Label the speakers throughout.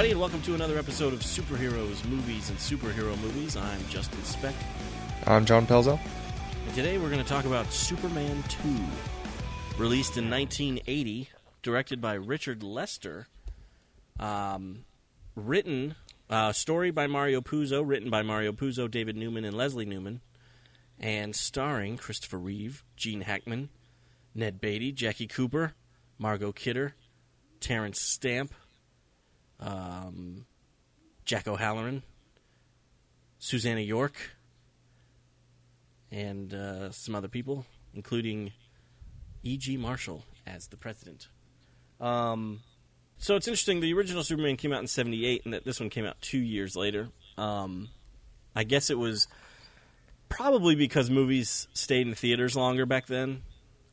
Speaker 1: everybody, and welcome to another episode of Superheroes, Movies, and Superhero Movies. I'm Justin Speck.
Speaker 2: I'm John Pelzo.
Speaker 1: And today we're going to talk about Superman 2, released in 1980, directed by Richard Lester, story by Mario Puzo, written by Mario Puzo, David Newman, and Leslie Newman, and starring Christopher Reeve, Gene Hackman, Ned Beatty, Jackie Cooper, Margot Kidder, Terrence Stamp, Jack O'Halloran, Susanna York, and some other people, including E.G. Marshall as the president. So it's interesting, the original Superman came out in 1978, and this one came out 2 years later. I guess it was probably because movies stayed in theaters longer back then.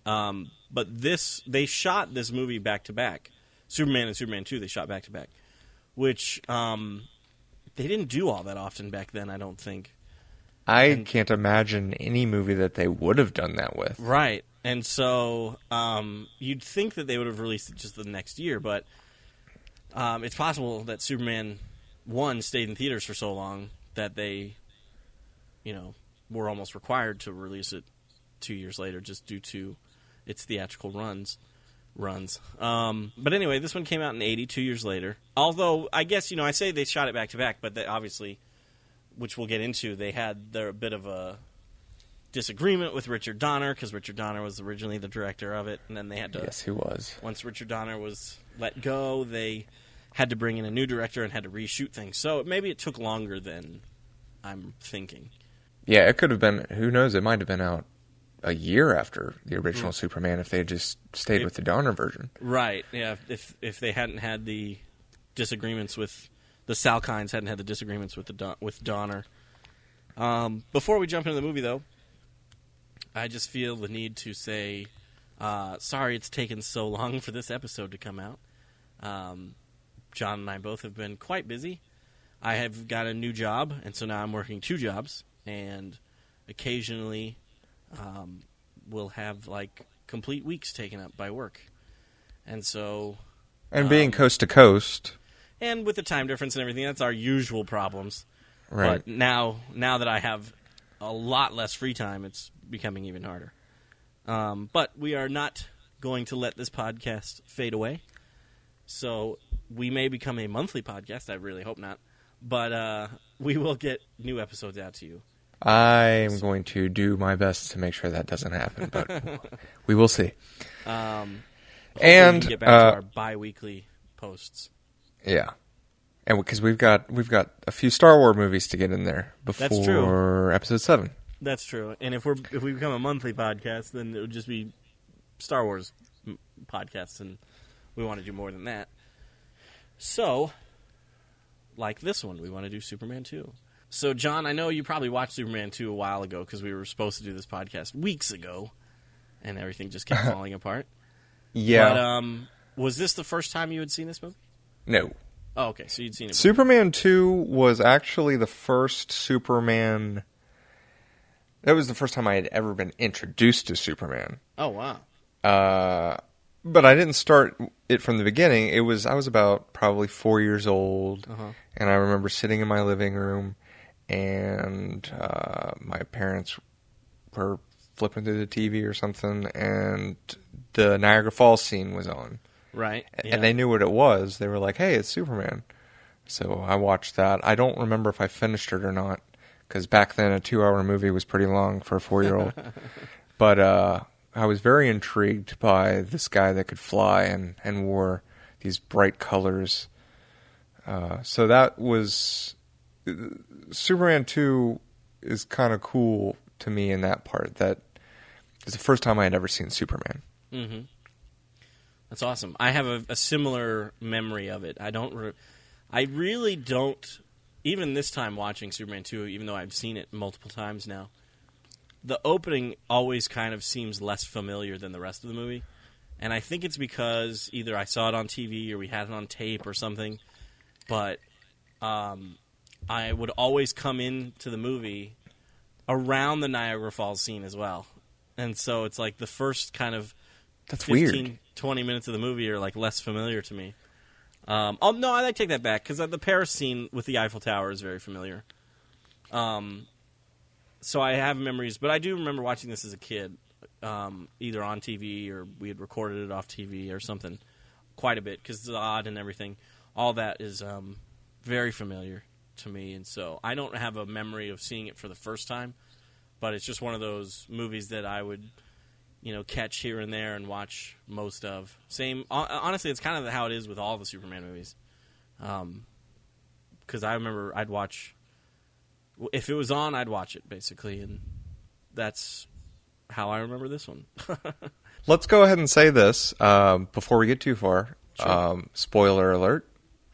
Speaker 1: But they shot this movie back-to-back. Superman and Superman 2, they shot back-to-back. Which they didn't do all that often back then, I don't think.
Speaker 2: I can't imagine any movie that they would have done that with.
Speaker 1: Right. And so you'd think that they would have released it just the next year, but it's possible that Superman 1 stayed in theaters for so long that they, were almost required to release it 2 years later just due to its theatrical runs. But anyway, this one came out in 1980, 2 years later. Although, I guess, I say they shot it back-to-back, but they obviously, which we'll get into, they had a bit of a disagreement with Richard Donner, because Richard Donner was originally the director of it, and then they had to...
Speaker 2: Yes, he was.
Speaker 1: Once Richard Donner was let go, they had to bring in a new director and had to reshoot things. So maybe it took longer than I'm thinking.
Speaker 2: Yeah, it could have been, who knows, it might have been out a year after the original Superman if they had just stayed with the Donner version.
Speaker 1: Right, yeah. If they hadn't had the disagreements with... The Salkinds hadn't had the disagreements with Donner. Before we jump into the movie, though, I just feel the need to say, sorry it's taken so long for this episode to come out. John and I both have been quite busy. I have got a new job, and so now I'm working 2 jobs, and occasionally... we'll have complete weeks taken up by work, and so
Speaker 2: being coast to coast,
Speaker 1: and with the time difference and everything, that's our usual problems.
Speaker 2: Right.
Speaker 1: But now that I have a lot less free time, it's becoming even harder. But we are not going to let this podcast fade away. So we may become a monthly podcast. I really hope not, but we will get new episodes out to you.
Speaker 2: I am going to do my best to make sure that doesn't happen, but we will see.
Speaker 1: And we can get back to our bi-weekly posts.
Speaker 2: Yeah, and because we've got a few Star Wars movies to get in there before Episode 7.
Speaker 1: That's true. And if we become a monthly podcast, then it would just be Star Wars podcasts, and we want to do more than that. So, like this one, we want to do Superman 2. So, John, I know you probably watched Superman 2 a while ago because we were supposed to do this podcast weeks ago, and everything just kept falling apart.
Speaker 2: Yeah.
Speaker 1: But was this the first time you had seen this movie?
Speaker 2: No.
Speaker 1: Oh, okay, so you'd seen it.
Speaker 2: Superman 2 was actually the first Superman... That was the first time I had ever been introduced to Superman.
Speaker 1: Oh, wow.
Speaker 2: But I didn't start it from the beginning. I was about probably 4 years old, and I remember sitting in my living room, and my parents were flipping through the TV or something, and the Niagara Falls scene was on.
Speaker 1: Right. Yeah.
Speaker 2: And they knew what it was. They were like, hey, it's Superman. So I watched that. I don't remember if I finished it or not, because back then a 2-hour movie was pretty long for a 4-year-old. But I was very intrigued by this guy that could fly and wore these bright colors. So that was... Superman 2 is kind of cool to me in that part. That is the first time I had ever seen Superman.
Speaker 1: Mm-hmm. That's awesome. I have a similar memory of it. I really don't... Even this time watching Superman 2, even though I've seen it multiple times now, the opening always kind of seems less familiar than the rest of the movie. And I think it's because either I saw it on TV or we had it on tape or something. But I would always come into the movie around the Niagara Falls scene as well. And so it's like the first kind of
Speaker 2: That's
Speaker 1: 15,
Speaker 2: weird.
Speaker 1: 20 minutes of the movie are like less familiar to me. Oh no, I take that back because the Paris scene with the Eiffel Tower is very familiar. So I have memories, but I do remember watching this as a kid, either on TV or we had recorded it off TV or something, quite a bit because Zod and everything. All that is very familiar to me, and so I don't have a memory of seeing it for the first time, but it's just one of those movies that I would, catch here and there and watch most of. Same, honestly, it's kind of how it is with all the Superman movies, because I remember I'd watch. If it was on, I'd watch it, basically, and that's how I remember this one.
Speaker 2: Let's go ahead and say this before we get too far.
Speaker 1: Sure.
Speaker 2: Spoiler alert,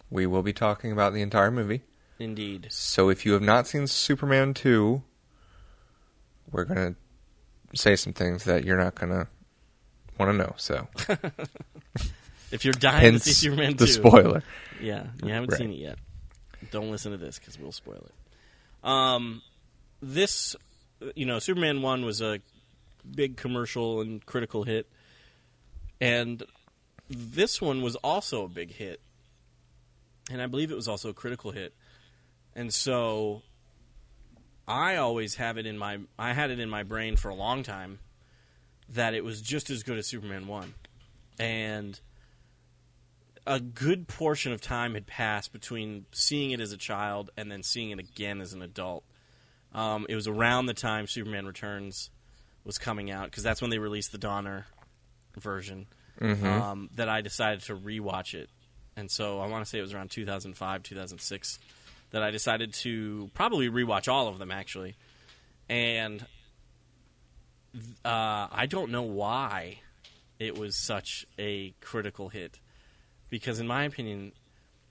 Speaker 2: we will be talking about the entire movie.
Speaker 1: Indeed.
Speaker 2: So if you have not seen Superman 2, we're going to say some things that you're not going to want to know. So,
Speaker 1: if you're dying to see
Speaker 2: hence
Speaker 1: Superman 2,
Speaker 2: the spoiler.
Speaker 1: Yeah, you haven't
Speaker 2: Right.
Speaker 1: seen it yet. Don't listen to this because we'll spoil it. This, Superman 1 was a big commercial and critical hit, and this one was also a big hit, and I believe it was also a critical hit, and so I always have it I had it in my brain for a long time that it was just as good as Superman 1, and a good portion of time had passed between seeing it as a child and then seeing it again as an adult. It was around the time Superman Returns was coming out, because that's when they released the Donner version, that I decided to rewatch it. And so I want to say it was around 2005, 2006 that I decided to probably rewatch all of them, actually. And I don't know why it was such a critical hit. Because in my opinion,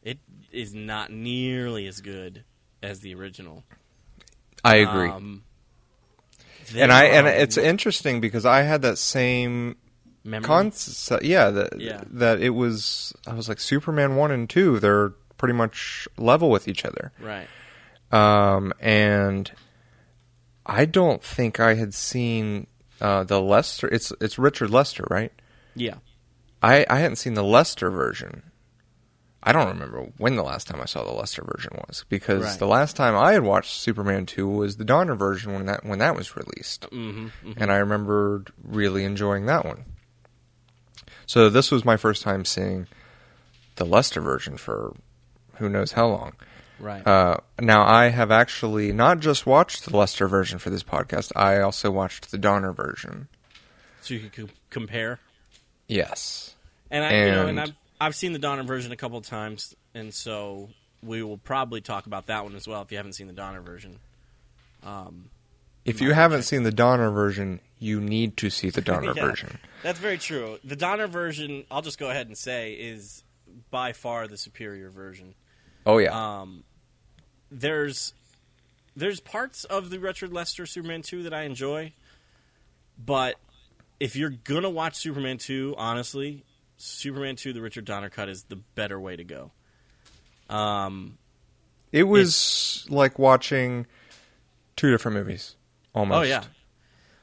Speaker 1: it is not nearly as good as the original.
Speaker 2: I agree. And it's interesting because I had that same
Speaker 1: memory.
Speaker 2: concept. That it was. I was like, Superman 1 and 2, they're pretty much level with each other.
Speaker 1: Right.
Speaker 2: And I don't think I had seen the Lester. It's Richard Lester, right?
Speaker 1: Yeah.
Speaker 2: I hadn't seen the Lester version. I don't remember when the last time I saw the Lester version was, because the last time I had watched Superman 2 was the Donner version when that was released. And I remembered really enjoying that one. So this was my first time seeing the Lester version for who knows how long.
Speaker 1: Right.
Speaker 2: Now, I have actually not just watched the Lester version for this podcast, I also watched the Donner version.
Speaker 1: So you could compare?
Speaker 2: Yes.
Speaker 1: And I've seen the Donner version a couple of times, and so we will probably talk about that one as well if you haven't seen the Donner version.
Speaker 2: If you haven't seen the Donner version, you need to see the Donner version.
Speaker 1: That's very true. The Donner version, I'll just go ahead and say, is by far the superior version.
Speaker 2: Oh, yeah.
Speaker 1: There's parts of the Richard Lester Superman 2 that I enjoy, but if you're going to watch Superman 2, honestly, Superman 2, the Richard Donner cut, is the better way to go.
Speaker 2: It was like watching two different movies, almost.
Speaker 1: Oh, yeah.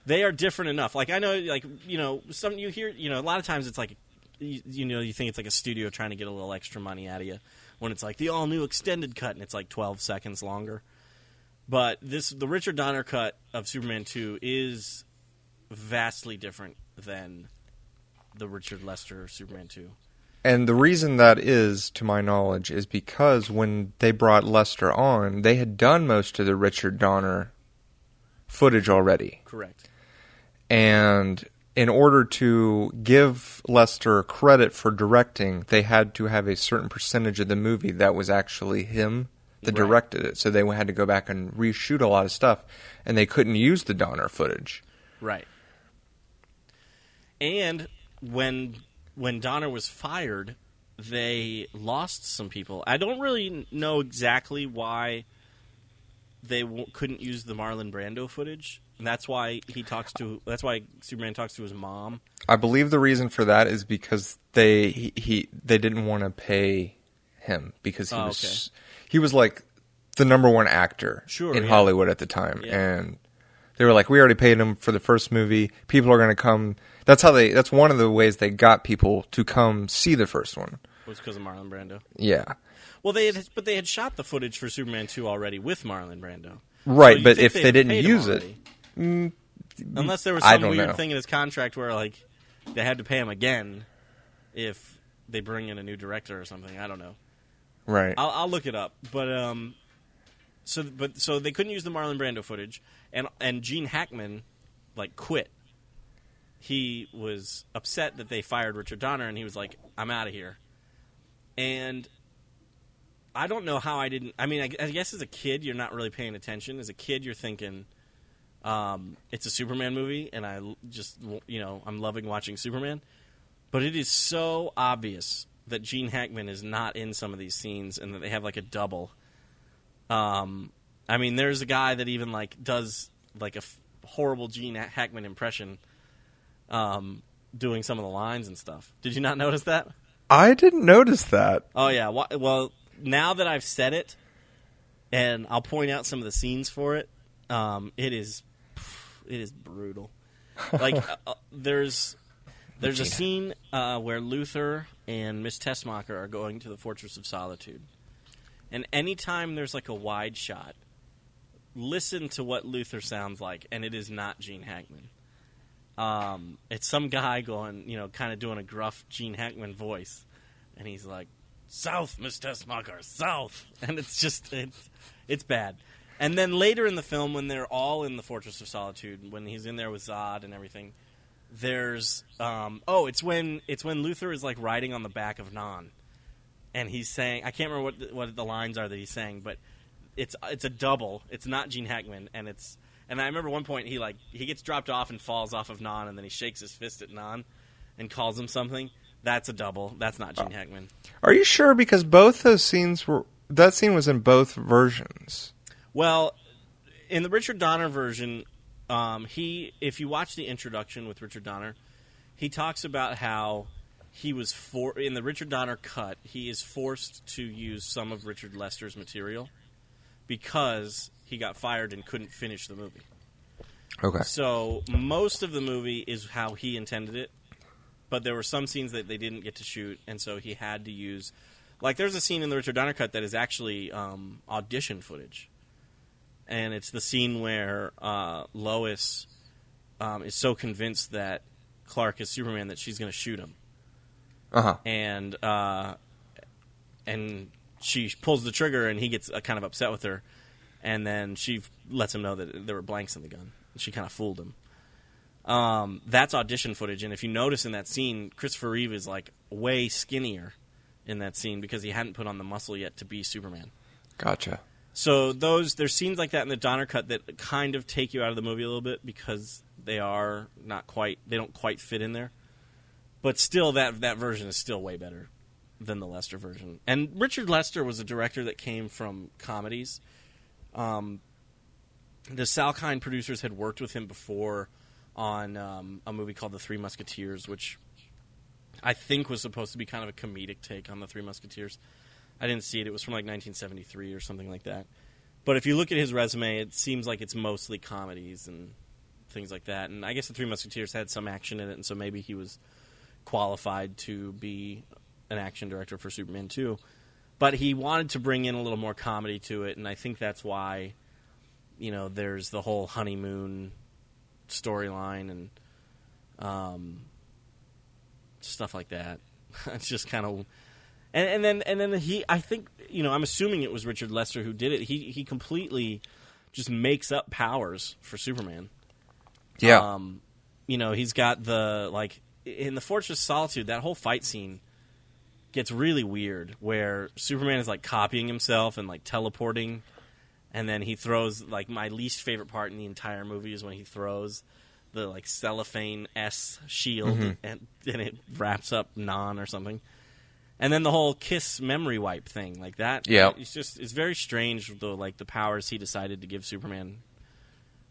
Speaker 1: They are different enough. Like, I know, some you hear, a lot of times it's like, you think it's like a studio trying to get a little extra money out of you when it's like the all-new extended cut and it's like 12 seconds longer. But the Richard Donner cut of Superman 2 is vastly different than the Richard Lester Superman 2.
Speaker 2: And the reason that is, to my knowledge, is because when they brought Lester on, they had done most of the Richard Donner footage already.
Speaker 1: Correct.
Speaker 2: And in order to give Lester credit for directing, they had to have a certain percentage of the movie that was actually him that directed it. So they had to go back and reshoot a lot of stuff, and they couldn't use the Donner footage.
Speaker 1: Right. And when Donner was fired, they lost some people. I don't really know exactly why they couldn't use the Marlon Brando footage. And that's why Superman talks to his mom.
Speaker 2: I believe the reason for that is because they didn't want to pay him because he was like the number one actor in Hollywood at the time, and they were like, we already paid him for the first movie. People are going to come. That's one of the ways they got people to come see the first one,
Speaker 1: was because of Marlon Brando.
Speaker 2: Yeah.
Speaker 1: Well, they had shot the footage for Superman 2 already with Marlon Brando.
Speaker 2: Right,
Speaker 1: So
Speaker 2: but if they didn't use it...
Speaker 1: Unless there was
Speaker 2: I
Speaker 1: some
Speaker 2: don't
Speaker 1: weird
Speaker 2: know.
Speaker 1: thing in his contract where, like, they had to pay him again if they bring in a new director or something. I don't know.
Speaker 2: Right.
Speaker 1: I'll look it up. But so they couldn't use the Marlon Brando footage, and Gene Hackman, like, quit. He was upset that they fired Richard Donner, and he was like, "I'm out of here." And I don't know how I didn't. I mean, I guess as a kid, you're not really paying attention. As a kid, you're thinking, it's a Superman movie, and I'm loving watching Superman. But it is so obvious that Gene Hackman is not in some of these scenes, and that they have like a double. I mean, there's a guy that even like does like a horrible Gene Hackman impression, doing some of the lines and stuff. Did you not notice that?
Speaker 2: I didn't notice that.
Speaker 1: Oh yeah. Well, now that I've said it, and I'll point out some of the scenes for it, it is brutal. Like there's a scene where Luthor and Miss Tessmacher are going to the Fortress of Solitude, and anytime there's like a wide shot, listen to what Luthor sounds like, and it is not Gene Hackman. It's some guy going, kind of doing a gruff Gene Hackman voice, and he's like, "South, Miss Tessmacher, south," and it's bad. And then later in the film, when they're all in the Fortress of Solitude, when he's in there with Zod and everything, there's it's when Luthor is like riding on the back of Non, and he's saying, I can't remember what the lines are that he's saying, but it's a double. It's not Gene Hackman, and I remember one point he gets dropped off and falls off of Non, and then he shakes his fist at Non and calls him something. That's a double. That's not Gene Hackman.
Speaker 2: Are you sure? Because both those scenes that scene was in both versions.
Speaker 1: Well, in the Richard Donner version, if you watch the introduction with Richard Donner, he talks about how he was in the Richard Donner cut, he is forced to use some of Richard Lester's material because he got fired and couldn't finish the movie.
Speaker 2: Okay.
Speaker 1: So most of the movie is how he intended it, but there were some scenes that they didn't get to shoot, and so he had to use... Like, there's a scene in the Richard Donner cut that is actually audition footage. And it's the scene where Lois is so convinced that Clark is Superman that she's going to shoot him.
Speaker 2: Uh-huh.
Speaker 1: And she pulls the trigger, and he gets kind of upset with her. And then she lets him know that there were blanks in the gun. She kind of fooled him. That's audition footage, and if you notice in that scene, Christopher Reeve is like way skinnier in that scene because he hadn't put on the muscle yet to be Superman.
Speaker 2: Gotcha.
Speaker 1: So there's scenes like that in the Donner cut that kind of take you out of the movie a little bit because they don't quite fit in there. But still, that version is still way better than the Lester version. And Richard Lester was a director that came from comedies. The Salkind producers had worked with him before on a movie called The Three Musketeers, which I think was supposed to be kind of a comedic take on The Three Musketeers. I didn't see it. It was from like 1973 or something like that. But if you look at his resume, it seems like it's mostly comedies and things like that. And I guess The Three Musketeers had some action in it, and so maybe he was qualified to be an action director for Superman 2. But he wanted to bring in a little more comedy to it, and I think that's why, there's the whole honeymoon storyline and stuff like that. It's just kind of... And then he, I think, I'm assuming it was Richard Lester who did it. He completely just makes up powers for Superman.
Speaker 2: Yeah.
Speaker 1: He's got in the Fortress of Solitude, that whole fight scene gets really weird, where Superman is like copying himself and like teleporting, and then he throws my least favorite part in the entire movie is when he throws the cellophane S shield and it wraps up Non or something. And then the whole Kiss memory wipe thing, like that.
Speaker 2: Yeah.
Speaker 1: It's very strange, the powers he decided to give Superman.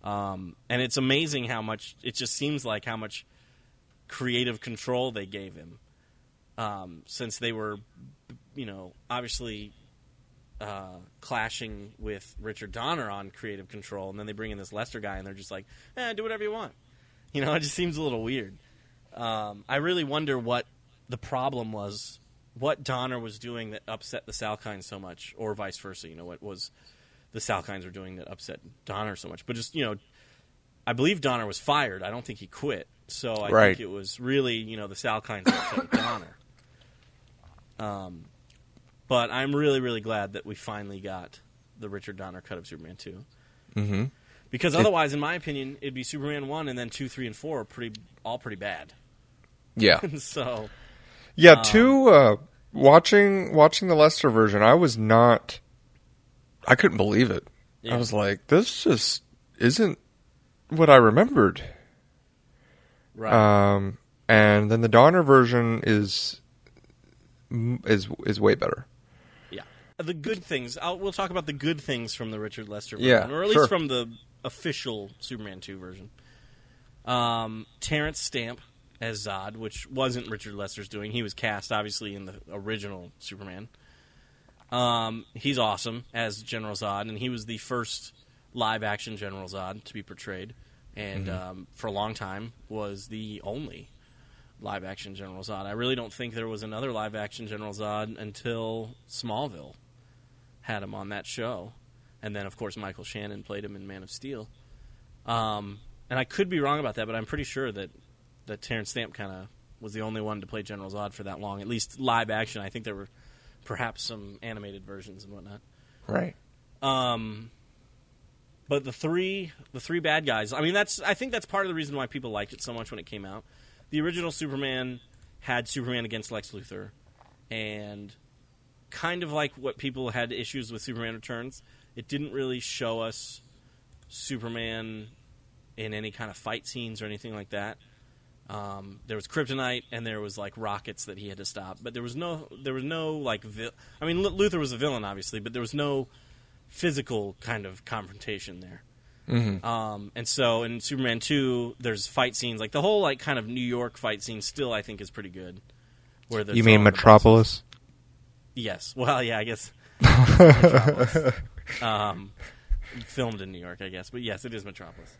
Speaker 1: And it's amazing how much, it just seems like how much creative control they gave him. Since they were, obviously clashing with Richard Donner on creative control, and then they bring in this Lester guy, and they're just like, do whatever you want. It just seems a little weird. I really wonder what the problem was what Donner was doing that upset the Salkinds so much, or vice versa. What was the Salkinds were doing that upset Donner so much. But just, I believe Donner was fired. I don't think he quit. So I think it was really, the Salkinds upset Donner. But I'm really, really glad that we finally got the Richard Donner cut of Superman 2.
Speaker 2: Mm-hmm.
Speaker 1: Because otherwise, in my opinion, it'd be Superman 1 and then 2, 3, and 4 are all pretty bad.
Speaker 2: Yeah.
Speaker 1: So...
Speaker 2: Yeah, watching the Lester version, I couldn't believe it. Yeah. I was like, this just isn't what I remembered.
Speaker 1: Right.
Speaker 2: And then the Donner version is way better.
Speaker 1: Yeah. The good things. We'll talk about the good things from the Richard Lester version, or at least from the official Superman 2 version. Terrence Stamp as Zod, which wasn't Richard Lester's doing. He was cast, obviously, in the original Superman. He's awesome as General Zod, and he was the first live-action General Zod to be portrayed, and for a long time was the only live-action General Zod. I really don't think there was another live-action General Zod until Smallville had him on that show, and then, of course, Michael Shannon played him in Man of Steel. And I could be wrong about that, but I'm pretty sure that Terrence Stamp kind of was the only one to play General Zod for that long, at least live action. I think there were perhaps some animated versions and whatnot.
Speaker 2: Right.
Speaker 1: But the three bad guys, I think that's part of the reason why people liked it so much when it came out. The original Superman had Superman against Lex Luthor, and kind of like what people had issues with Superman Returns, it didn't really show us Superman in any kind of fight scenes or anything like that. There was kryptonite and there was like rockets that he had to stop, but there was no like Luthor was a villain obviously, but there was no physical kind of confrontation there.
Speaker 2: Mm-hmm.
Speaker 1: And so in Superman 2, there's fight scenes, like the whole like kind of New York fight scene still I think is pretty good. Where
Speaker 2: you mean Metropolis?
Speaker 1: Yes. Well, yeah, I guess. Metropolis. Filmed in New York, I guess, but yes, it is Metropolis.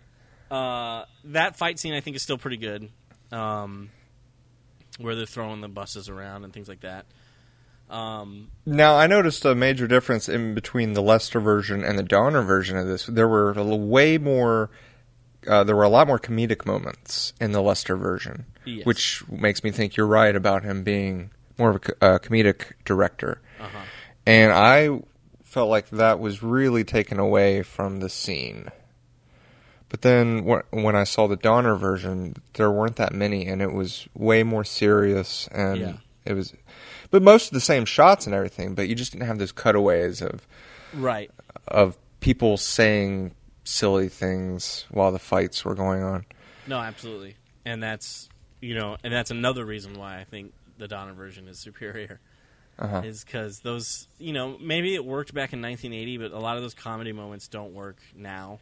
Speaker 1: That fight scene I think is still pretty good. Where they're throwing the buses around and things like that.
Speaker 2: Now, I noticed a major difference in between the Lester version and the Donner version of this. There were a lot more comedic moments in the Lester version,
Speaker 1: yes.
Speaker 2: Which makes me think you're right about him being more of a comedic director.
Speaker 1: Uh-huh.
Speaker 2: And I felt like that was really taken away from the scene. But then when I saw the Donner version, there weren't that many, and it was way more serious, and it was, but most of the same shots and everything. But you just didn't have those cutaways of people saying silly things while the fights were going on.
Speaker 1: No, absolutely, and that's another reason why I think the Donner version is superior.
Speaker 2: Uh-huh.
Speaker 1: Is because those, maybe it worked back in 1980, but a lot of those comedy moments don't work now.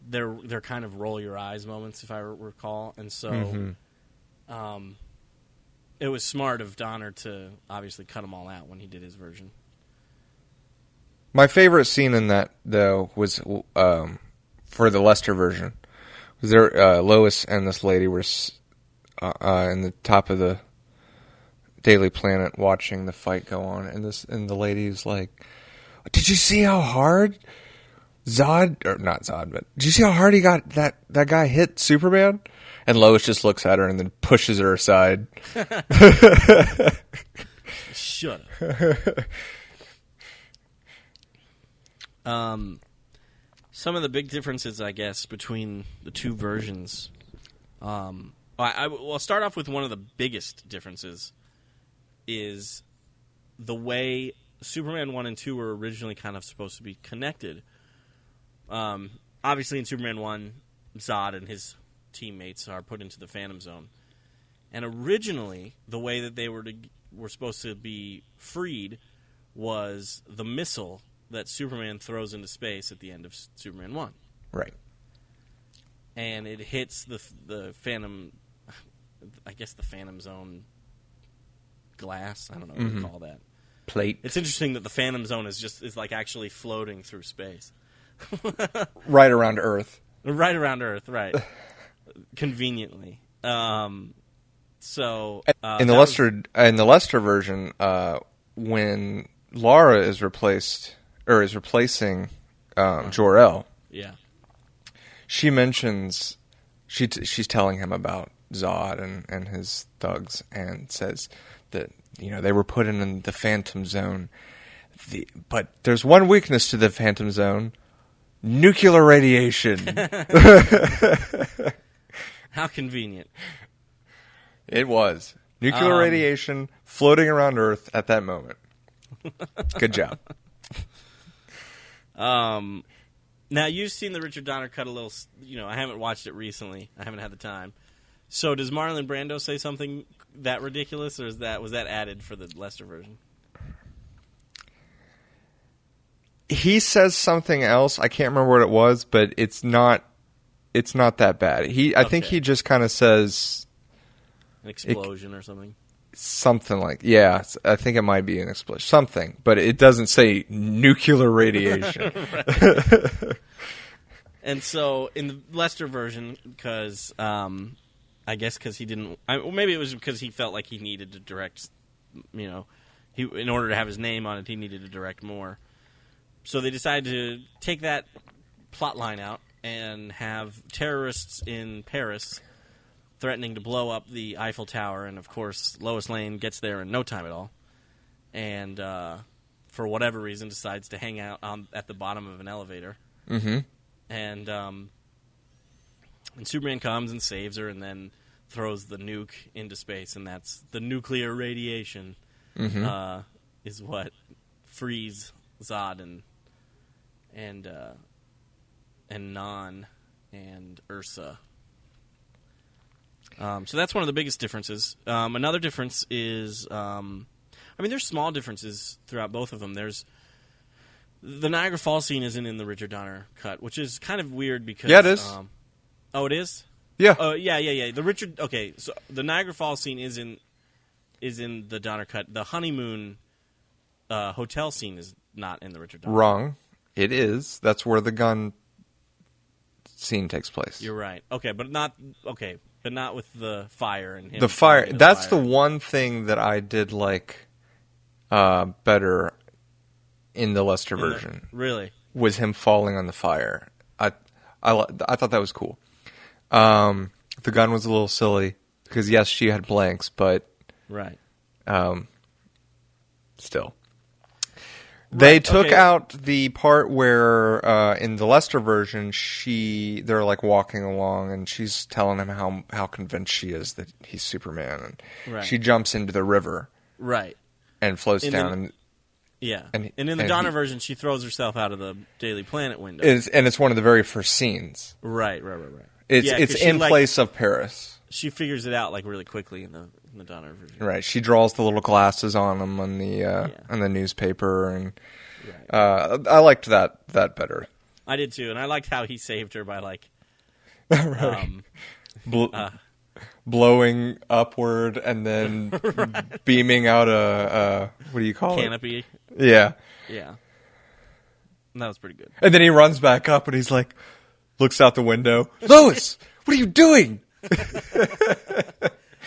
Speaker 1: They're kind of roll your eyes moments, if I recall, and so it was smart of Donner to obviously cut them all out when he did his version.
Speaker 2: My favorite scene in that, though, was for the Lester version. Was there Lois and this lady were in the top of the Daily Planet watching the fight go on, and the lady's like, "Did you see how hard Zod, or not Zod, but did you see how hard he got that guy hit Superman?" And Lois just looks at her and then pushes her aside.
Speaker 1: Shut up. Some of the big differences, I guess, between the two versions. I'll start off with one of the biggest differences is the way Superman 1 and 2 were originally kind of supposed to be connected. Obviously, in Superman 1, Zod and his teammates are put into the Phantom Zone. And originally, the way that they were supposed to be freed was the missile that Superman throws into space at the end of Superman 1.
Speaker 2: Right.
Speaker 1: And it hits the Phantom, I guess the Phantom Zone glass. I don't know what you call that.
Speaker 2: Plate.
Speaker 1: It's interesting that the Phantom Zone is like actually floating through space.
Speaker 2: Right around Earth.
Speaker 1: Right around Earth, right. Conveniently. So So
Speaker 2: in the Lester version, when Lara is replacing Jor-El,
Speaker 1: yeah,
Speaker 2: she mentions she's telling him about Zod and his thugs, and says that they were put in the Phantom Zone. But there's one weakness to the Phantom Zone: nuclear radiation.
Speaker 1: How convenient.
Speaker 2: It was nuclear radiation floating around Earth at that moment. Good job.
Speaker 1: Now, you've seen the Richard Donner cut a little. I haven't watched it recently. I haven't had the time. So, does Marlon Brando say something that ridiculous, or was that added for the Lester version?
Speaker 2: He says something else. I can't remember what it was, but it's not that bad. I think he just kind of says
Speaker 1: an explosion or something.
Speaker 2: Something like, yeah, I think it might be an explosion. Something, but it doesn't say nuclear radiation.
Speaker 1: And so, in the Lester version, because I guess because he didn't, maybe it was because he felt like he needed to direct, in order to have his name on it, he needed to direct more. So they decided to take that plot line out and have terrorists in Paris threatening to blow up the Eiffel Tower, and of course Lois Lane gets there in no time at all, and for whatever reason decides to hang out at the bottom of an elevator.
Speaker 2: Mm-hmm.
Speaker 1: And Superman comes and saves her, and then throws the nuke into space, and that's the nuclear radiation.
Speaker 2: Mm-hmm.
Speaker 1: Is what frees Zod and Non and Ursa. So that's one of the biggest differences. Another difference is, there's small differences throughout both of them. There's the Niagara Falls scene isn't in the Richard Donner cut, which is kind of weird because
Speaker 2: it is.
Speaker 1: It is.
Speaker 2: Yeah.
Speaker 1: Oh, yeah. So the Niagara Falls scene is in the Donner cut. The honeymoon hotel scene is not in the Richard Donner.
Speaker 2: Wrong. It is. That's where the gun scene takes place.
Speaker 1: You're right. But not with the fire and him.
Speaker 2: The fire. That's the one thing that I did like better in the Lester version.
Speaker 1: Really?
Speaker 2: Was him falling on the fire. I thought that was cool. The gun was a little silly because yes, she had blanks, but
Speaker 1: right.
Speaker 2: Still. They took out the part where in the Lester version they're like walking along and she's telling him how convinced she is that he's Superman, and she jumps into the river,
Speaker 1: right,
Speaker 2: and floats down.
Speaker 1: And in the Donner version, she throws herself out of the Daily Planet window,
Speaker 2: and it's one of the very first scenes.
Speaker 1: Right.
Speaker 2: It's in place of Paris.
Speaker 1: She figures it out like really quickly in the Donner version.
Speaker 2: Right. She draws the little glasses on him on the newspaper, and I liked that better.
Speaker 1: I did too, and I liked how he saved her by like
Speaker 2: blowing upward and then beaming out a what do you call
Speaker 1: canopy?
Speaker 2: Yeah.
Speaker 1: Yeah. And that was pretty good.
Speaker 2: And then he runs back up and he's like, looks out the window. Lois, what are you doing?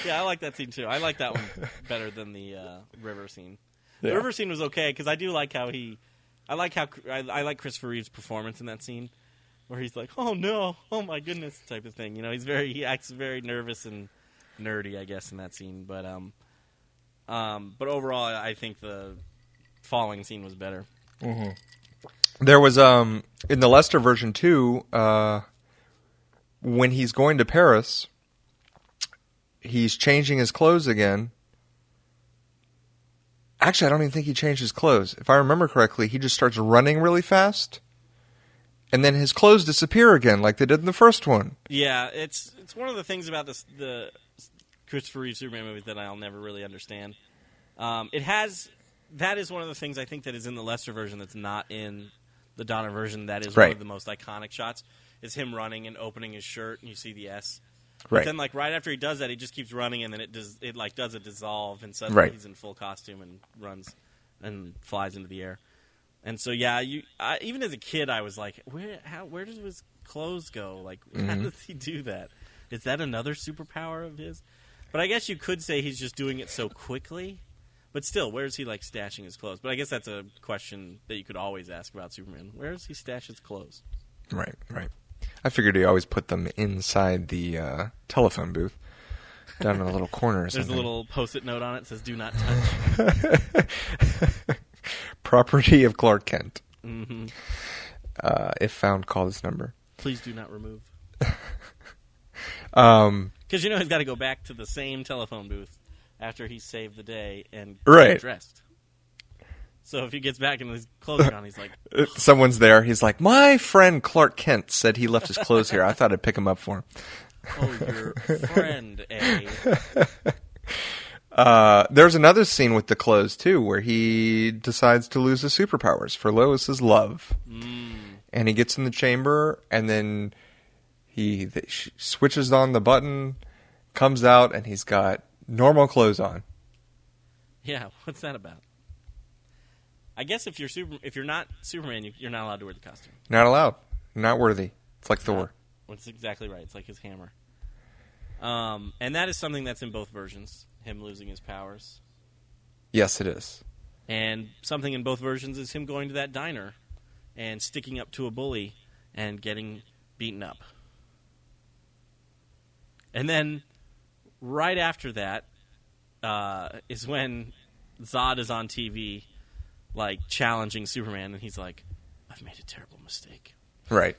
Speaker 1: Yeah, I like that scene too. I like that one better than the river scene. The river scene was okay because I do like how I like Christopher Reeve's performance in that scene, where he's like, "Oh no, oh my goodness," type of thing. He acts very nervous and nerdy, I guess, in that scene. But overall, I think the falling scene was better.
Speaker 2: Mm-hmm. There was in the Lester version too, when he's going to Paris. He's changing his clothes again. Actually, I don't even think he changed his clothes. If I remember correctly, he just starts running really fast, and then his clothes disappear again, like they did in the first one.
Speaker 1: Yeah, it's one of the things about the Christopher Reeve Superman movies that I'll never really understand. That is one of the things I think that is in the Lester version that's not in the Donner version. That is one of the most iconic shots. Is him running and opening his shirt, and you see the S. But then, right after he does that, he just keeps running, and then it does a dissolve, and suddenly he's in full costume and runs and flies into the air. And so, even as a kid, I was like, where does his clothes go? Like, how does he do that? Is that another superpower of his? But I guess you could say he's just doing it so quickly. But still, where is he, like, stashing his clothes? But I guess that's a question that you could always ask about Superman. Where does he stash his clothes?
Speaker 2: Right. I figured he always put them inside the telephone booth, down in a little corner or something.
Speaker 1: There's a little Post-it note on it that says, "Do not touch."
Speaker 2: Property of Clark Kent.
Speaker 1: Mm-hmm.
Speaker 2: If found, call this number.
Speaker 1: Please do not remove.
Speaker 2: Because
Speaker 1: he's got to go back to the same telephone booth after he saved the day and
Speaker 2: right.
Speaker 1: get dressed. So if he gets back and his clothes are on, he's like...
Speaker 2: Someone's there. He's like, my friend Clark Kent said he left his clothes here. I thought I'd pick him up for him.
Speaker 1: Oh, your friend, eh?
Speaker 2: There's another scene with the clothes, too, where he decides to lose his superpowers for Lois's love. And he gets in the chamber, and then he switches on the button, comes out, and he's got normal clothes on.
Speaker 1: Yeah, what's that about? I guess if you're not Superman, you're not allowed to wear the costume.
Speaker 2: Not allowed. Not worthy. It's like Thor.
Speaker 1: That's exactly right. It's like his hammer. And that is something that's in both versions, him losing his powers.
Speaker 2: Yes, it is.
Speaker 1: And something in both versions is him going to that diner and sticking up to a bully and getting beaten up. And then right after that is when Zod is on TV, like, challenging Superman, and he's like, I've made a terrible mistake.
Speaker 2: Right.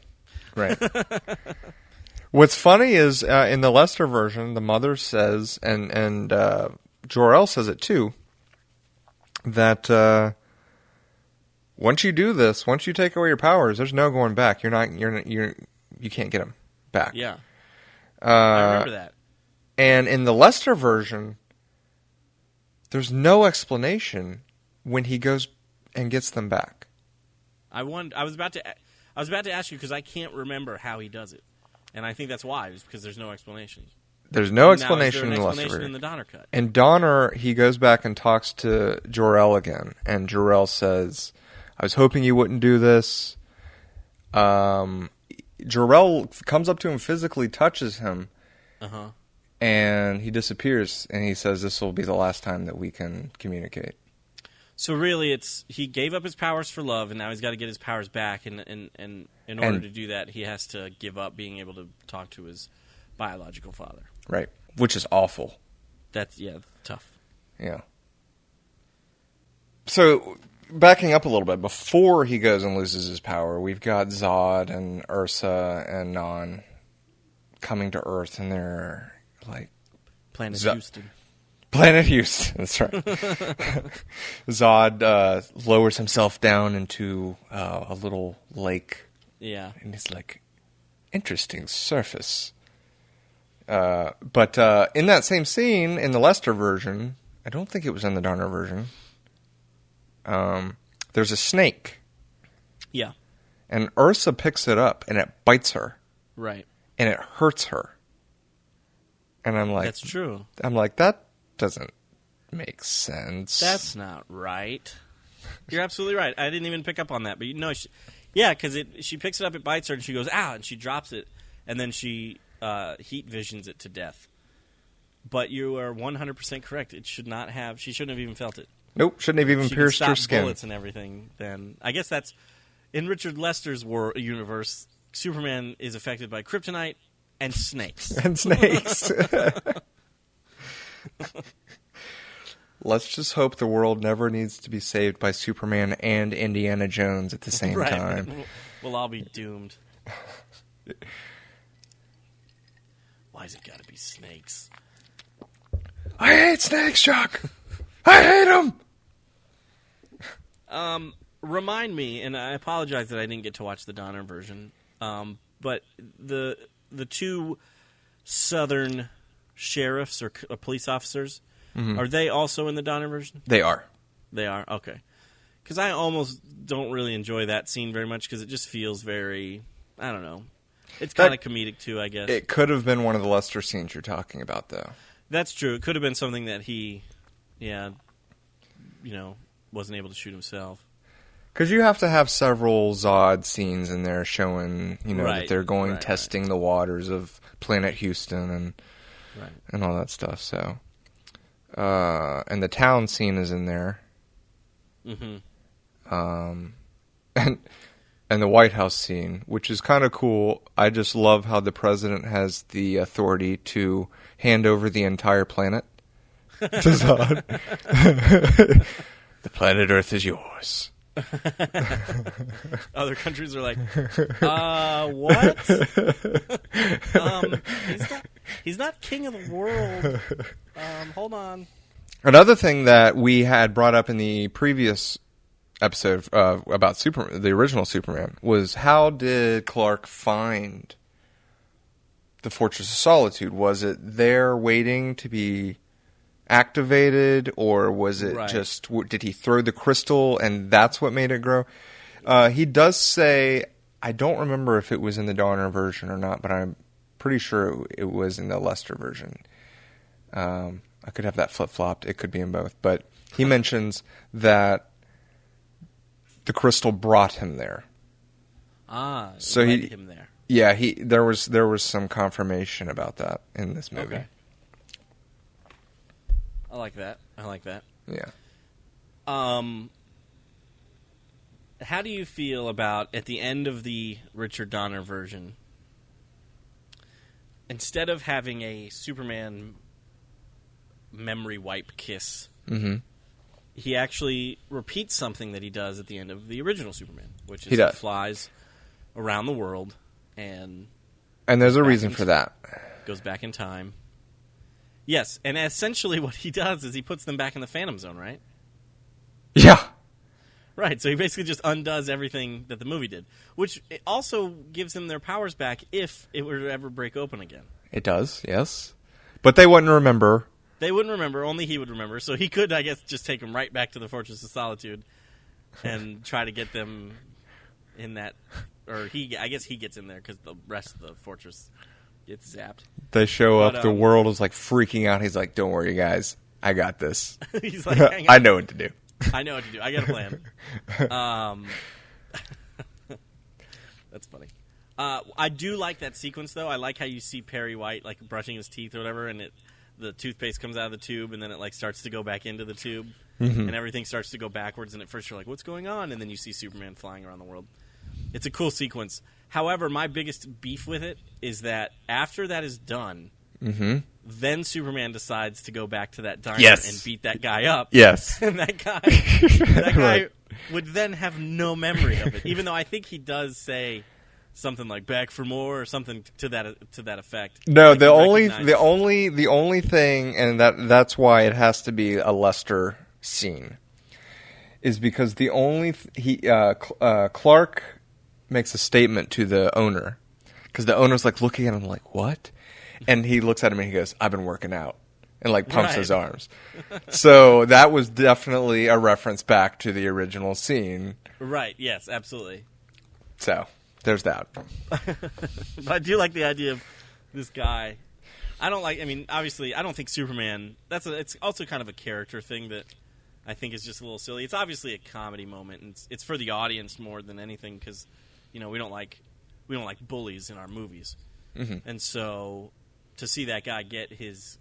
Speaker 2: What's funny is in the Lester version, the mother says, and Jor-El says it too, that once you do this, once you take away your powers, there's no going back. You can't get them back.
Speaker 1: Yeah, I remember that.
Speaker 2: And in the Lester version, there's no explanation when he goes and gets them back.
Speaker 1: I was about to ask you because I can't remember how he does it, and I think that's why, is because there's no explanation.
Speaker 2: There's no explanation
Speaker 1: in the
Speaker 2: Lester version.
Speaker 1: In the Donner cut.
Speaker 2: And Donner, he goes back and talks to Jor-El again, and Jor-El says, "I was hoping you wouldn't do this." Jor-El comes up to him, physically touches him, and he disappears. And he says, "This will be the last time that we can communicate."
Speaker 1: So really, he gave up his powers for love, and now he's got to get his powers back. And in order to do that, he has to give up being able to talk to his biological father.
Speaker 2: Right, which is awful.
Speaker 1: That's tough.
Speaker 2: Yeah. So backing up a little bit, before he goes and loses his power, we've got Zod and Ursa and Non coming to Earth, and they're like
Speaker 1: Planet Houston.
Speaker 2: Planet Houston, that's right. Zod lowers himself down into a little lake.
Speaker 1: Yeah.
Speaker 2: And he's like, interesting surface. But in that same scene, in the Lester version, I don't think it was in the Donner version, there's a snake.
Speaker 1: Yeah.
Speaker 2: And Ursa picks it up, and it bites her.
Speaker 1: Right.
Speaker 2: And it hurts her. And I'm like...
Speaker 1: That's true.
Speaker 2: I'm like, that doesn't make sense.
Speaker 1: That's not right. You're absolutely right. I didn't even pick up on that. But because she picks it up, it bites her, and she goes, ow, and she drops it. And then she heat visions it to death. But you are 100% correct. It should not have... She shouldn't have even felt it.
Speaker 2: Nope, shouldn't have even pierced her skin.
Speaker 1: Bullets and everything. Then I guess that's... In Richard Lester's universe, Superman is affected by kryptonite and snakes.
Speaker 2: Let's just hope the world never needs to be saved by Superman and Indiana Jones at the same time.
Speaker 1: We'll all be doomed. Why's it gotta be snakes?
Speaker 2: I hate snakes, Chuck! I hate them!
Speaker 1: Remind me, and I apologize that I didn't get to watch the Donner version, but the two Southern sheriffs or police officers, are they also in the Donner version?
Speaker 2: They are.
Speaker 1: They are? Okay. Because I almost don't really enjoy that scene very much because it just feels very, I don't know. It's kind of comedic too, I guess.
Speaker 2: It could have been one of the Lester scenes you're talking about, though.
Speaker 1: That's true. It could have been something that he, wasn't able to shoot himself.
Speaker 2: Because you have to have several Zod scenes in there showing, that they're going testing the waters of Planet Houston, and
Speaker 1: Right.
Speaker 2: and all that stuff. So, and the town scene is in there.
Speaker 1: Mm-hmm.
Speaker 2: And the White House scene, which is kind of cool. I just love how the president has the authority to hand over the entire planet to Zod. The planet Earth is yours.
Speaker 1: Other countries are like, what? He's not king of the world. Hold on.
Speaker 2: Another thing that we had brought up in the previous episode about Superman, the original Superman, was how did Clark find the Fortress of Solitude? Was it there waiting to be activated, or was it just, did he throw the crystal and that's what made it grow? He does say, I don't remember if it was in the Donner version or not, but I'm pretty sure it was in the Lester version. I could have that flip-flopped. It could be in both. But he mentions that the crystal brought him there.
Speaker 1: So led him there.
Speaker 2: Yeah, there was some confirmation about that in this movie.
Speaker 1: Okay. I like that.
Speaker 2: Yeah.
Speaker 1: How do you feel about, at the end of the Richard Donner version, instead of having a Superman memory wipe kiss, he actually repeats something that he does at the end of the original Superman, which is he flies around the world and
Speaker 2: there's a reason for that.
Speaker 1: Goes back in time. Yes, and essentially what he does is he puts them back in the Phantom Zone, right?
Speaker 2: Yeah.
Speaker 1: Right, so he basically just undoes everything that the movie did, which also gives them their powers back if it were to ever break open again.
Speaker 2: It does, yes. But they wouldn't remember.
Speaker 1: They wouldn't remember, only he would remember, so he could, I guess, just take them right back to the Fortress of Solitude and try to get them in that, or I guess he gets in there because the rest of the fortress gets zapped.
Speaker 2: They show up, the world is like freaking out. He's like, don't worry, guys. I got this.
Speaker 1: He's like, hang on.
Speaker 2: I know what to do.
Speaker 1: I know what to do. I got a plan. That's funny. I do like that sequence, though. I like how you see Perry White, like, brushing his teeth or whatever, and the toothpaste comes out of the tube, and then it, like, starts to go back into the tube, and everything starts to go backwards, and at first you're like, what's going on? And then you see Superman flying around the world. It's a cool sequence. However, my biggest beef with it is that after that is done, then Superman decides to go back to that diner and beat that guy up.
Speaker 2: Yes.
Speaker 1: And that guy would then have no memory of it, even though I think he does say something like "back for more" or something to that effect.
Speaker 2: No,
Speaker 1: like
Speaker 2: the only thing, and that's why it has to be a Lester scene, is because the only Clark makes a statement to the owner, because the owner's like looking at him like, what? And he looks at him and he goes, I've been working out, and like pumps his arms. So that was definitely a reference back to the original scene.
Speaker 1: Right, yes, absolutely.
Speaker 2: So there's that.
Speaker 1: But I do like the idea of this guy. Obviously, I don't think Superman, it's also kind of a character thing that I think is just a little silly. It's obviously a comedy moment, and it's for the audience more than anything, because, we don't like bullies in our movies. And so to see that guy get his,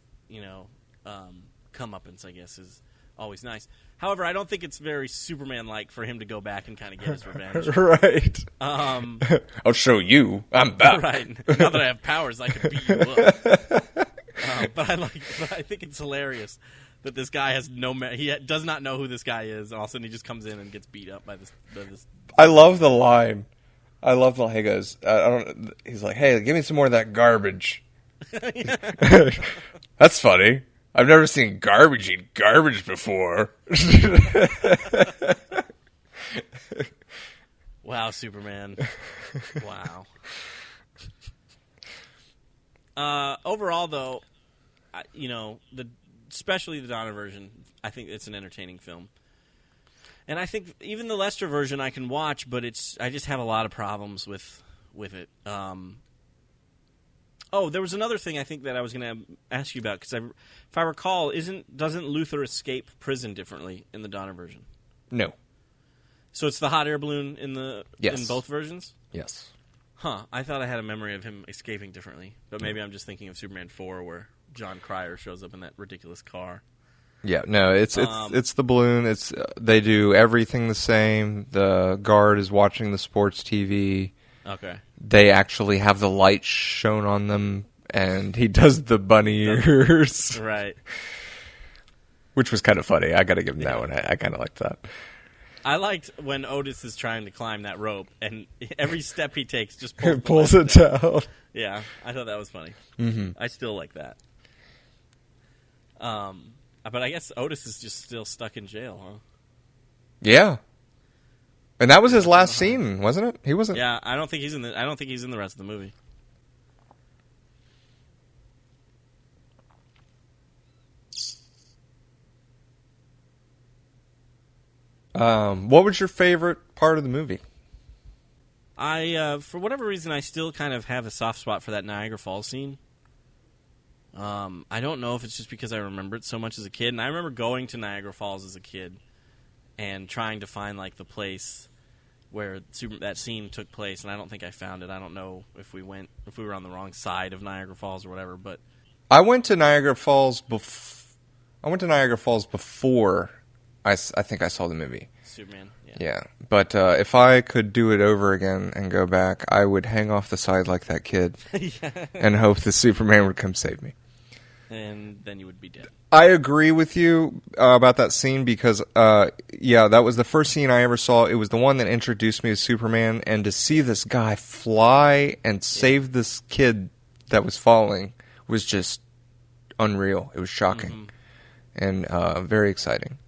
Speaker 1: comeuppance, I guess, is always nice. However, I don't think it's very Superman-like for him to go back and kind of get his revenge.
Speaker 2: Right. I'll show you. I'm back.
Speaker 1: Right. Now that I have powers, I can beat you up. But I think it's hilarious that this guy has he does not know who this guy is, and all of a sudden he just comes in and gets beat up by this.
Speaker 2: I love the line. He goes, he's like, hey, give me some more of that garbage. That's funny. I've never seen garbage eat garbage before.
Speaker 1: Wow, Superman. Wow. Overall, though, especially the Donner version, I think it's an entertaining film. And I think even the Lester version I can watch, but I just have a lot of problems with it. There was another thing I think that I was going to ask you about, because if I recall, doesn't Luthor escape prison differently in the Donner version?
Speaker 2: No.
Speaker 1: So it's the hot air balloon in both versions?
Speaker 2: Yes.
Speaker 1: Huh. I thought I had a memory of him escaping differently, but maybe I'm just thinking of Superman 4 where John Cryer shows up in that ridiculous car.
Speaker 2: Yeah, no, it's the balloon. It's they do everything the same. The guard is watching the sports TV.
Speaker 1: Okay.
Speaker 2: They actually have the light shown on them, and he does the bunny ears.
Speaker 1: Right.
Speaker 2: Which was kind of funny. I got to give him that one. I kind of liked that.
Speaker 1: I liked when Otis is trying to climb that rope, and every step he takes just
Speaker 2: pulls it down.
Speaker 1: Yeah, I thought that was funny.
Speaker 2: Mm-hmm.
Speaker 1: I still like that. But I guess Otis is just still stuck in jail, huh?
Speaker 2: Yeah. And that was his last scene, wasn't it? He wasn't.
Speaker 1: Yeah, I don't think he's in the rest of the movie.
Speaker 2: What was your favorite part of the movie?
Speaker 1: For whatever reason, I still kind of have a soft spot for that Niagara Falls scene. I don't know if it's just because I remember it so much as a kid, and I remember going to Niagara Falls as a kid and trying to find like the place where that scene took place, and I don't think I found it. I don't know if we were on the wrong side of Niagara Falls or whatever. But
Speaker 2: I went to Niagara Falls before I think I saw the movie.
Speaker 1: Superman.
Speaker 2: Yeah, but if I could do it over again and go back, I would hang off the side like that kid and hope the Superman would come save me.
Speaker 1: And then you would be dead.
Speaker 2: I agree with you about that scene because, that was the first scene I ever saw. It was the one that introduced me to Superman, and to see this guy fly and save this kid that was falling was just unreal. It was shocking and very exciting.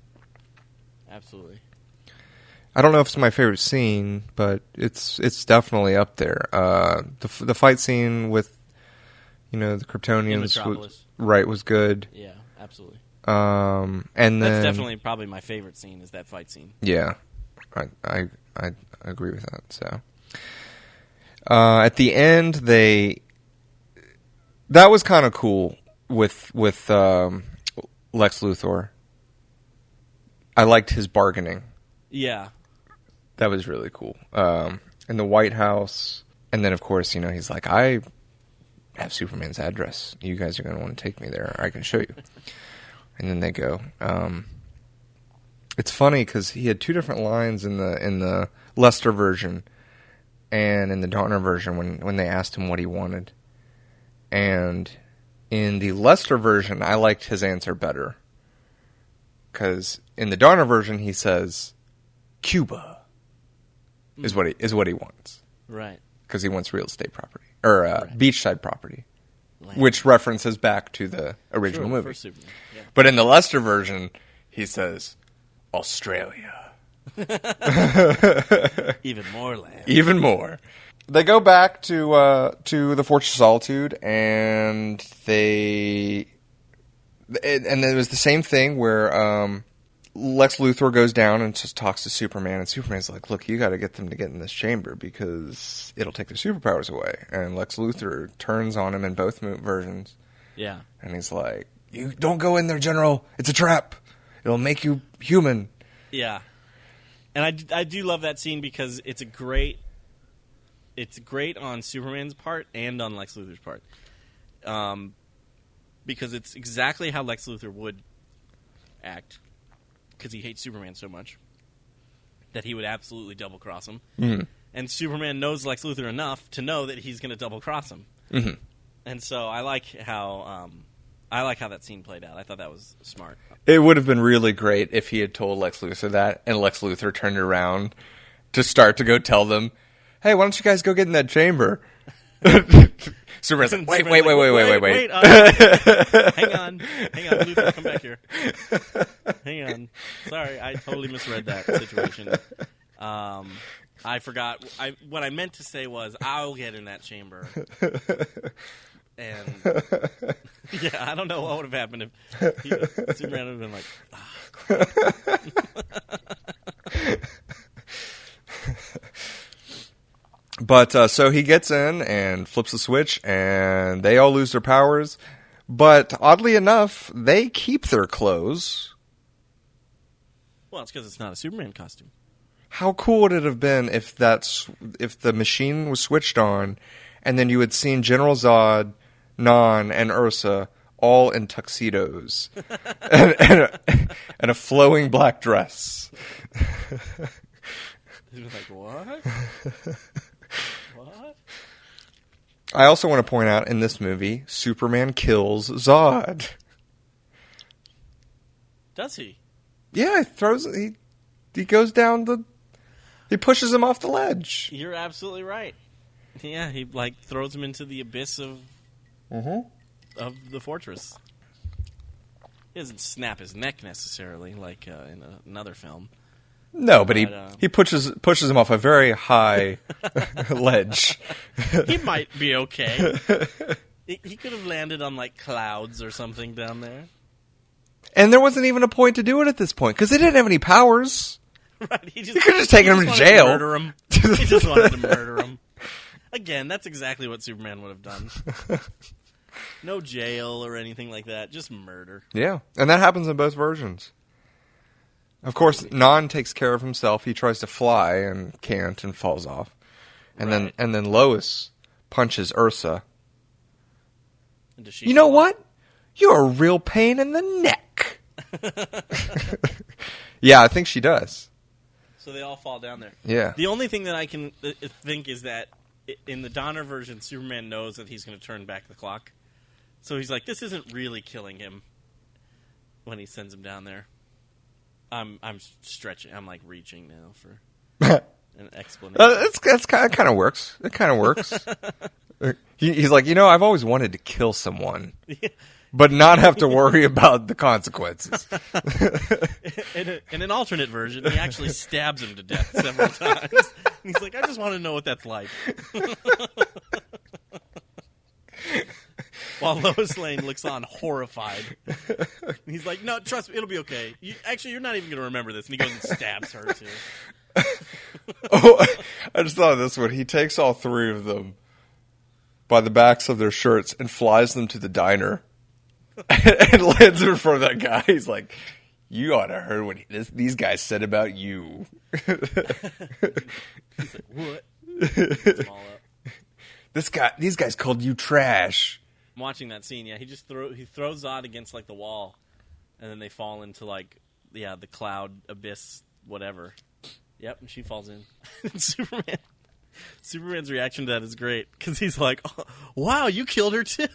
Speaker 1: Absolutely.
Speaker 2: I don't know if it's my favorite scene, but it's definitely up there. The fight scene with the Kryptonians was good.
Speaker 1: Yeah, absolutely.
Speaker 2: And then
Speaker 1: that's definitely probably my favorite scene is that fight scene.
Speaker 2: Yeah, I agree with that. So at the end, that was kind of cool with Lex Luthor. I liked his bargaining.
Speaker 1: Yeah.
Speaker 2: That was really cool. In the White House, and then of course, he's like, I have Superman's address. You guys are going to want to take me there. I can show you. And then they go. It's funny because he had two different lines in the Lester version and in the Donner version when they asked him what he wanted. And in the Lester version, I liked his answer better. Because in the Donner version, he says, Cuba is what he wants.
Speaker 1: Right.
Speaker 2: Because he wants real estate property. Or
Speaker 1: right.
Speaker 2: Beachside property.
Speaker 1: Land.
Speaker 2: Which references back to the original movie.
Speaker 1: First Superman. Yeah.
Speaker 2: But in the Lester version, he says, Australia.
Speaker 1: Even more land.
Speaker 2: Even more. They go back to the Fortress of Solitude, and there was the same thing where Lex Luthor goes down and just talks to Superman, and Superman's like, look, you got to get them to get in this chamber because it'll take their superpowers away. And Lex Luthor turns on him in both versions.
Speaker 1: Yeah.
Speaker 2: And he's like, you don't go in there, General. It's a trap. It'll make you human.
Speaker 1: Yeah. And I do love that scene because it's great on Superman's part and on Lex Luthor's part. Because it's exactly how Lex Luthor would act. Because he hates Superman so much that he would absolutely double-cross him.
Speaker 2: Mm-hmm.
Speaker 1: And Superman knows Lex Luthor enough to know that he's going to double-cross him.
Speaker 2: Mm-hmm.
Speaker 1: And so I like how that scene played out. I thought that was smart.
Speaker 2: It would have been really great if he had told Lex Luthor that, and Lex Luthor turned around to start to go tell them, hey, why don't you guys go get in that chamber? Superman's like, wait.
Speaker 1: Hang on, Luthor, come back here. Hang on. Sorry, I totally misread that situation. I forgot. What I meant to say was, I'll get in that chamber. And yeah, I don't know what would have happened if Superman would have been like, crap.
Speaker 2: But so he gets in and flips the switch, and they all lose their powers. But oddly enough, they keep their clothes.
Speaker 1: Well, it's because it's not a Superman costume.
Speaker 2: How cool would it have been if the machine was switched on, and then you had seen General Zod, Non, and Ursa all in tuxedos and a flowing black dress.
Speaker 1: He was like, what? What?
Speaker 2: I also want to point out in this movie, Superman kills Zod.
Speaker 1: Does he?
Speaker 2: Yeah, he goes down he pushes him off the ledge.
Speaker 1: You're absolutely right. Yeah, he like throws him into the abyss of the fortress. He doesn't snap his neck necessarily, like in another film.
Speaker 2: No, but he pushes him off a very high ledge.
Speaker 1: He might be okay. He could have landed on like clouds or something down there.
Speaker 2: And there wasn't even a point to do it at this point because they didn't have any powers.
Speaker 1: Right? He
Speaker 2: could have just taken him to jail.
Speaker 1: Murder him. He just wanted to murder him. Again, that's exactly what Superman would have done. No jail or anything like that. Just murder.
Speaker 2: Yeah, and that happens in both versions. Of course, Non takes care of himself. He tries to fly and can't and falls off. And then Lois punches Ursa.
Speaker 1: And does she
Speaker 2: you know what? You're a real pain in the neck. Yeah, I think she does.
Speaker 1: So they all fall down there.
Speaker 2: Yeah.
Speaker 1: The only thing that I can think is that in the Donner version, Superman knows that he's going to turn back the clock. So he's like, this isn't really killing him when he sends him down there. I'm stretching. I'm like reaching now for an explanation.
Speaker 2: That's kind of works. It kind of works. He's like, I've always wanted to kill someone, but not have to worry about the consequences.
Speaker 1: In an alternate version, he actually stabs him to death several times. And he's like, I just want to know what that's like. While Lois Lane looks on horrified. He's like, no, trust me, it'll be okay. You're not even going to remember this. And he goes and stabs her, too.
Speaker 2: Oh, I just thought of this one. He takes all three of them by the backs of their shirts and flies them to the diner and lands in front of that guy. He's like, you ought to heard what these guys said about you.
Speaker 1: He's like, what? Them all up.
Speaker 2: These guys called you trash.
Speaker 1: I'm watching that scene. Yeah, he throws Zod against like the wall, and then they fall into like the cloud abyss, whatever. Yep, and she falls in. Superman's reaction to that is great because he's like, oh, "Wow, you killed her too."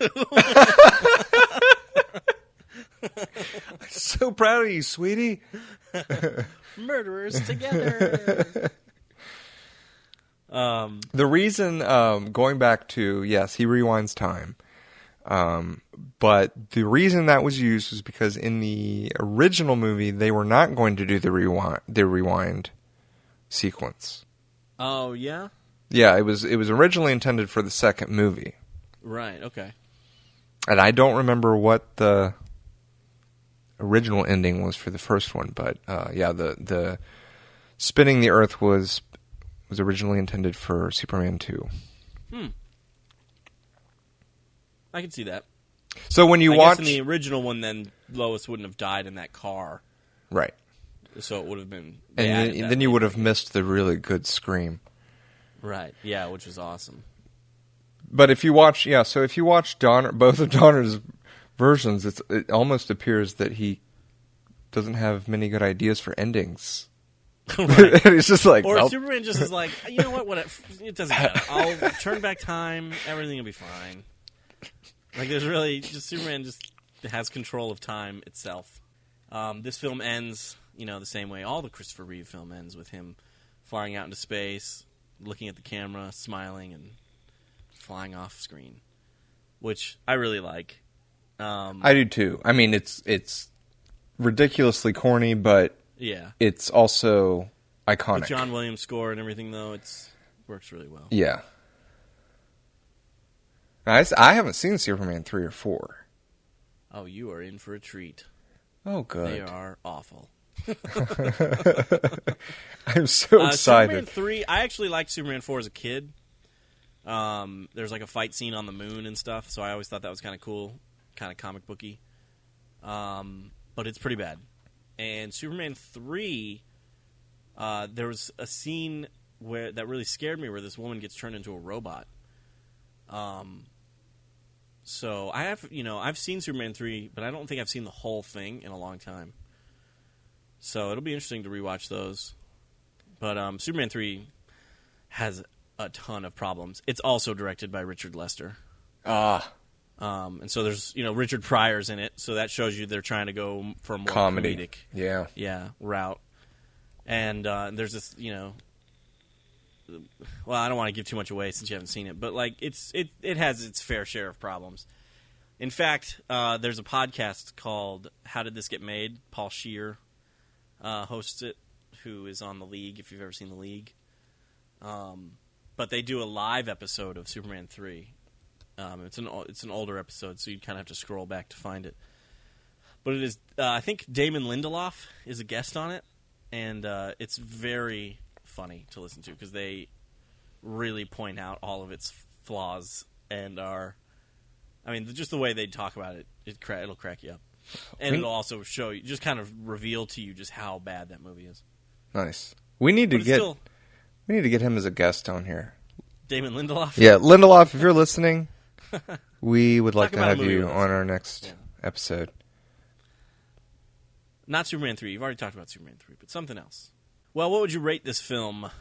Speaker 2: So proud of you, sweetie.
Speaker 1: Murderers together.
Speaker 2: The reason, going back to, yes, he rewinds time. But the reason that was used was because in the original movie, they were not going to do the rewind sequence.
Speaker 1: Oh, yeah?
Speaker 2: Yeah, it was originally intended for the second movie.
Speaker 1: Right, okay.
Speaker 2: And I don't remember what the original ending was for the first one, but yeah, the spinning the Earth was originally intended for Superman 2.
Speaker 1: I can see that.
Speaker 2: So when you
Speaker 1: I
Speaker 2: watch
Speaker 1: guess in the original one, then Lois wouldn't have died in that car.
Speaker 2: Right.
Speaker 1: So it would have been...
Speaker 2: And then you would have missed the really good scream.
Speaker 1: Right, yeah, which was awesome.
Speaker 2: But if you watch, Donner, both of Donner's versions, it almost appears that he doesn't have many good ideas for endings.
Speaker 1: Right.
Speaker 2: He's just like,
Speaker 1: or
Speaker 2: nope.
Speaker 1: Superman just is like, you know what? It doesn't matter. I'll turn back time. Everything will be fine. Like there's really just Superman just has control of time itself. This film ends, the same way all the Christopher Reeve film ends, with him flying out into space, looking at the camera, smiling, and flying off screen, which I really like.
Speaker 2: I do too. I mean, it's ridiculously corny, but
Speaker 1: yeah,
Speaker 2: it's also iconic.
Speaker 1: The John Williams score and everything, though, works really well.
Speaker 2: Yeah. I haven't seen Superman 3 or 4.
Speaker 1: Oh, you are in for a treat.
Speaker 2: Oh, good.
Speaker 1: They are awful.
Speaker 2: I'm so excited.
Speaker 1: Superman 3, I actually liked Superman 4 as a kid. There's like a fight scene on the moon and stuff, so I always thought that was kind of cool, kind of comic booky. But it's pretty bad. And Superman 3, there was a scene that really scared me where this woman gets turned into a robot. So I have, I've seen Superman 3, but I don't think I've seen the whole thing in a long time. So it'll be interesting to rewatch those. But Superman 3 has a ton of problems. It's also directed by Richard Lester. And so there's, Richard Pryor's in it, so that shows you they're trying to go for a more
Speaker 2: comedy.
Speaker 1: comedic route. And there's this, well, I don't want to give too much away since you haven't seen it, but like it has its fair share of problems. In fact, there's a podcast called How Did This Get Made? Paul Scheer hosts it, who is on The League, if you've ever seen The League. But they do a live episode of Superman 3. It's an older episode, so you kind of have to scroll back to find it. But it is, I think Damon Lindelof is a guest on it, and it's very funny to listen to because they really point out all of its flaws and just the way they talk about it, it'll crack you up. And it'll also show you, just kind of reveal to you just how bad that movie is.
Speaker 2: Nice. We need to get him as a guest on here.
Speaker 1: Damon Lindelof?
Speaker 2: Yeah, Lindelof, if you're listening, we would like to have you on our next episode.
Speaker 1: Not Superman 3. You've already talked about Superman 3, but something else. Well, what would you rate this film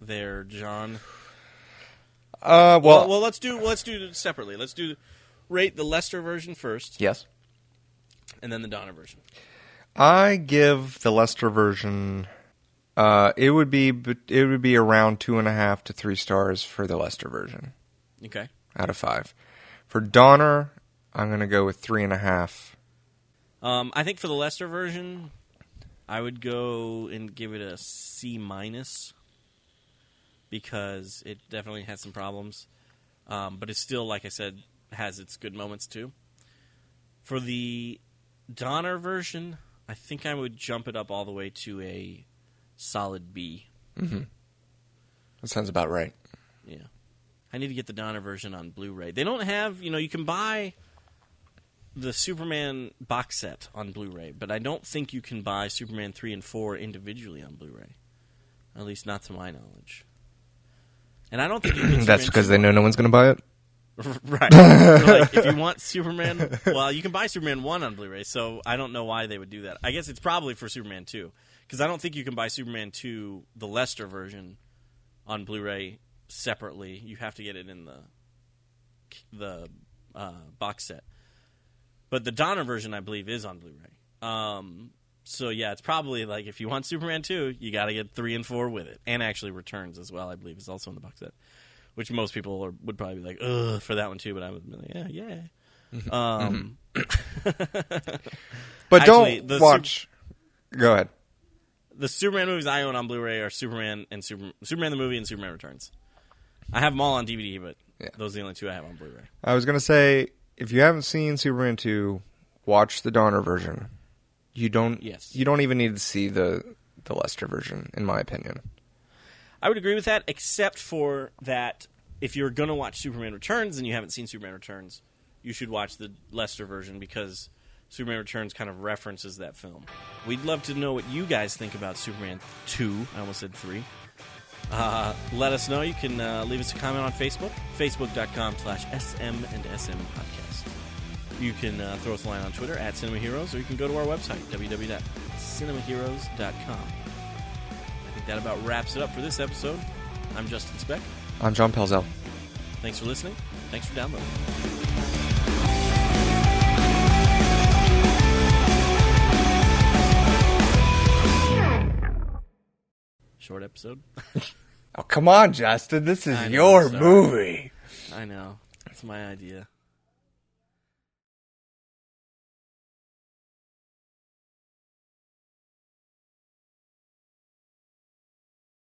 Speaker 1: there, John? Well, let's do it separately. Let's rate the Lester version first.
Speaker 2: Yes.
Speaker 1: And then the Donner version.
Speaker 2: I give the Lester version. It would be around 2.5 to 3 stars for the Lester version.
Speaker 1: Okay.
Speaker 2: Out of 5. For Donner, I'm going to go with 3.5.
Speaker 1: I think for the Lester version, I would go and give it a C- because it definitely has some problems. But it still, like I said, has its good moments too. For the Donner version, I think I would jump it up all the way to a solid B.
Speaker 2: Mm-hmm. That sounds about right.
Speaker 1: Yeah. I need to get the Donner version on Blu-ray. They don't have, you can buy the Superman box set on Blu-ray, but I don't think you can buy Superman 3 and 4 individually on Blu-ray. At least not to my knowledge. And I don't think you can.
Speaker 2: That's because they know no one's going to buy it?
Speaker 1: Right. Like, if you want Superman, well, you can buy Superman 1 on Blu-ray, so I don't know why they would do that. I guess it's probably for Superman 2, because I don't think you can buy Superman 2, the Lester version, on Blu-ray separately. You have to get it in the box set. But the Donner version, I believe, is on Blu-ray. So, yeah, it's probably like if you want Superman 2, you got to get 3 and 4 with it. And actually Returns as well, I believe, is also in the box set. Which most people would probably be like, ugh, for that one too, but I would be like, yeah.
Speaker 2: But
Speaker 1: actually,
Speaker 2: don't watch. Go ahead.
Speaker 1: The Superman movies I own on Blu-ray are Superman the movie and Superman Returns. I have them all on DVD, but those are the only two I have on Blu-ray.
Speaker 2: I was going to say, if you haven't seen Superman 2, watch the Donner version. You don't even need to see the Lester version, in my opinion.
Speaker 1: I would agree with that, except for that if you're going to watch Superman Returns and you haven't seen Superman Returns, you should watch the Lester version because Superman Returns kind of references that film. We'd love to know what you guys think about Superman 2. I almost said 3. Let us know. You can leave us a comment on Facebook, facebook.com/SM&SM podcast. You can throw us a line on Twitter @CinemaHeroes, or you can go to our website, www.cinemaheroes.com. I think that about wraps it up for this episode. I'm Justin Speck.
Speaker 2: I'm John Pelzel.
Speaker 1: Thanks for listening. Thanks for downloading. Short episode.
Speaker 2: Oh, come on, Justin. This is your movie.
Speaker 1: I know. It's my idea.